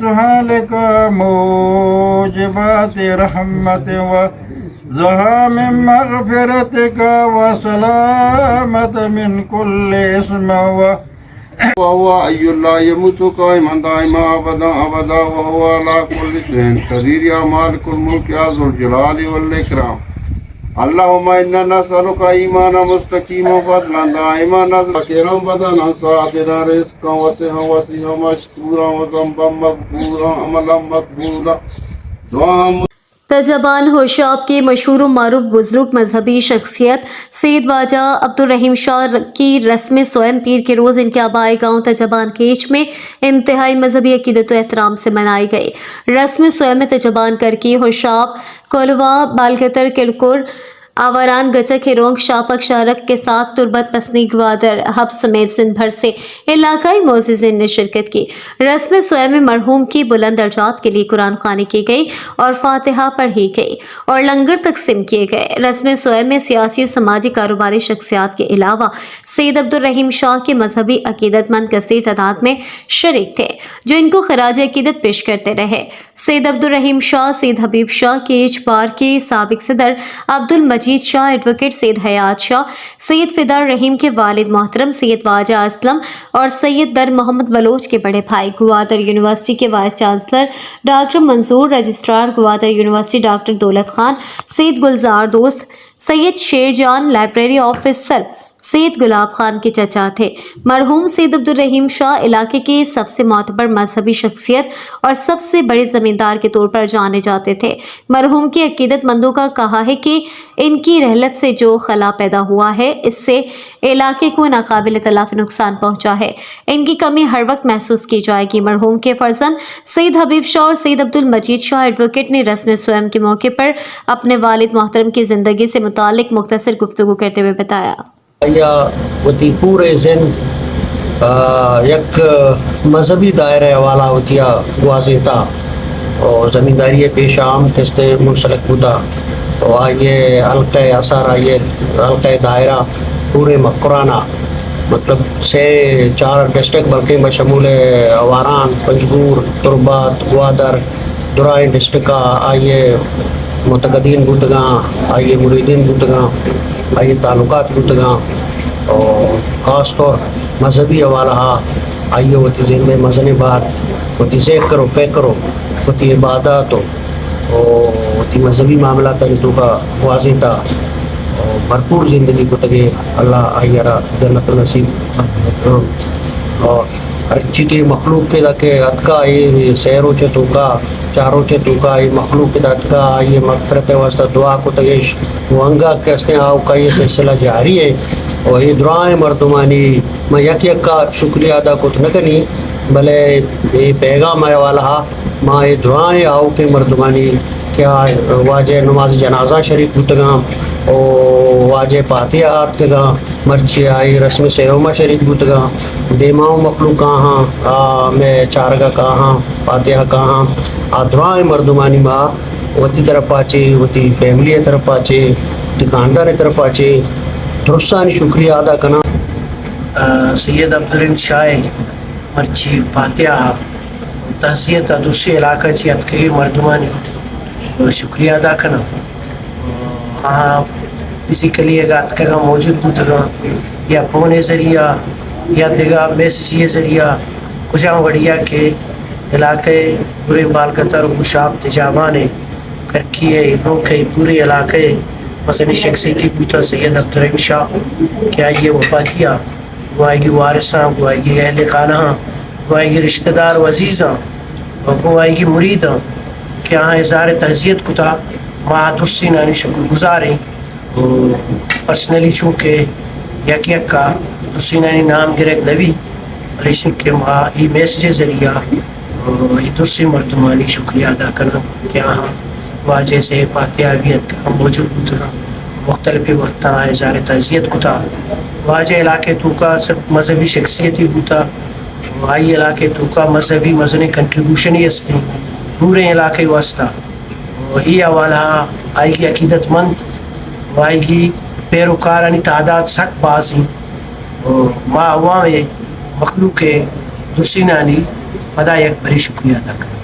سهالك موجبات رحمة وزهام مغفرتك وسلامة من كل اسم وهو أي لا يموت قائما دائما أبدا أبدا وهو على كل شيء قدير يا مالك الملك يا ذو الجلال والإكرام. اللهم إنا نسألك إيمانا مستقيما فضلا دائما ذكرا بدنا صادرا رزقا وسعا وسعا مشكورا وذنبا مغفورا عملا مقبولا دعاء. تجبان ہوشاب کے مشہور و معروف بزرگ مذہبی شخصیت سید واجہ عبدالرحیم شاہ کی رسم سوئم پیر کے روز ان کے آبائی گاؤں تجبان کیچ میں انتہائی مذہبی عقیدت و احترام سے منائی گئی۔ رسم سوئم تجبان کرکی ہوشاب کولوا بالگتر کلکور آوران گچک ہیرونگ شاپک شارک کے ساتھ تربت پسنی گوادر حب سمیت سندھ بھر سے علاقائی معززین نے شرکت کی۔ رسم سوئم میں مرحوم کی بلند درجات کے لیے قرآن خوانی کی گئی اور فاتحہ پڑھی گئی اور لنگر تقسیم کیے گئے۔ رسم سوئم میں سیاسی و سماجی کاروباری شخصیات کے علاوہ سید عبدالرحیم شاہ کے مذہبی عقیدت مند کثیر تعداد میں شریک تھے جو ان کو خراج عقیدت پیش کرتے رہے۔ سید عبدالرحیم شاہ، سید حبیب شاہ، کیچ بار کے سابق صدر عبدالمجید شاہ، ایڈوکیٹ سید حیات شاہ، سید فدا الرحیم کے والد محترم سید واجہ اسلم اور سید در محمد بلوچ کے بڑے بھائی، گوادر یونیورسٹی کے وائس چانسلر ڈاکٹر منظور، رجسٹرار گوادر یونیورسٹی ڈاکٹر دولت خان، سید گلزار دوست، سید شیر جان، لائبریری آفیسر سید گلاب خان کے چچا تھے۔ مرحوم سید عبدالرحیم شاہ علاقے کے سب سے معتبر مذہبی شخصیت اور سب سے بڑے زمیندار کے طور پر جانے جاتے تھے۔ مرحوم کی عقیدت مندوں کا کہا ہے کہ ان کی رحلت سے جو خلا پیدا ہوا ہے اس سے علاقے کو ناقابل تلافی نقصان پہنچا ہے، ان کی کمی ہر وقت محسوس کی جائے گی۔ مرحوم کے فرزند سید حبیب شاہ اور سید عبدالمجید شاہ ایڈوکیٹ نے رسم سوئم کے موقع پر اپنے والد محترم کی زندگی سے متعلق مختصر گفتگو کرتے ہوئے بتایا۔ ہوتی پورے زند یک مذہبی دائرہ والا ہوتیا واضح تھا اور زمینداری پیش عام کستے منسلک ہوتا اور آئیے حلقہ اثر آئیے حلقہ دائرہ پورے مقرانہ مطلب سے 4 ڈسٹرکٹ بلکہ بشمول واران، پنجگور، تربات، گوادر، درائیں ڈسٹرکہ آئیے متقدین بودگاں، آئیے مریدین بودگاں، آئیے تعلقات بودگاں اور خاص طور مذہبی حوالہ آئیے ہوتی زندہ مذہبی بات ہوتی ذکر و فکر ہوتی عبادات اور ہوتی مذہبی معاملات تو کا واضح تھا اور بھرپور زندگی کو تگے اللہ آئیے را جنت نصیب اور ہر چیزیں مخلوق کے دکے اتکا یہ سیرو چے تو کا چاروں چے تو کا یہ مخلوق کے دتکا یہ مغفرت واسطہ دعا کو تگیش وانگا کہتے ہیں آؤ کا یہ سلسلہ جاری ہے اور یہ دعائیں مردمانی میں یک کا شکریہ ادا کو تو نہ کنی بلے یہ پیغام ہے والا ماں یہ دعائیں آؤ کے مردمانی کیا واجہ نماز جنازہ شریک بودگاں اور واجہ فاتحات کے گاں مرچی آئی رسم سیومہ شریک بودگاں دیماؤ مخلوق کہاں میں چارگاہ کہاں فاتحہ کہاں دعائیں مردمانی ماں وتی طرف آچے وتی فیملی طرف آچے وتی خاندان طرف آچے درستانی شکریہ ادا کرنا۔ سید عبدالرحیم شاہ مرچی فاتحہ تحصیت دوسری علاقہ چی اتکے مردمانی شکریہ ادا کرنا فزیکلی اگر اتکے گا موجود بودگا یا پونے ذریعہ یا دیگا میسیجی ذریعہ کشاں وڑیا کے علاقے پورے بالگتر و مشاب تجابانے کرکی ہے روکے پورے علاقے مثلا شخصی کی بوتا سید عبدالرحیم شاہ کیا یہ وفاتیہ وہ آئے گی وارثاں وہ آئے گی اہل خانہ وہ آئے گی رشتہ دار و عزیزاں وہ آئے گی مریداں کہ ہاں اظہار تعزیت کو تھا ماہد السینانی شکر گزاریں پرسنلی چونکہ یک کا السینانی نام گرگ نبی علیہ السلام کے ماں ای میسیج ذریعہ یہ دوسری مردمانی شکریہ ادا کرنا کہ ہاں واجہ سے فاتحہ بیت کا موجود ہوتا مختلف وقتاں اظہار تعزیت کو تھا واجہ علاقے تو کا سب مذہبی شخصیتی ہوتا آئی علاقے تو کا مذہبی مذہبی کنٹریبیوشن ہی استی پورے علاقے واسطہ یہ حوالہ آئی کی عقیدت مند آئی کی پیروکارانی تعداد سک بازی ماں عوام مخلوق دوسری نانی خدا یک بڑی شکریہ ادا کرنا۔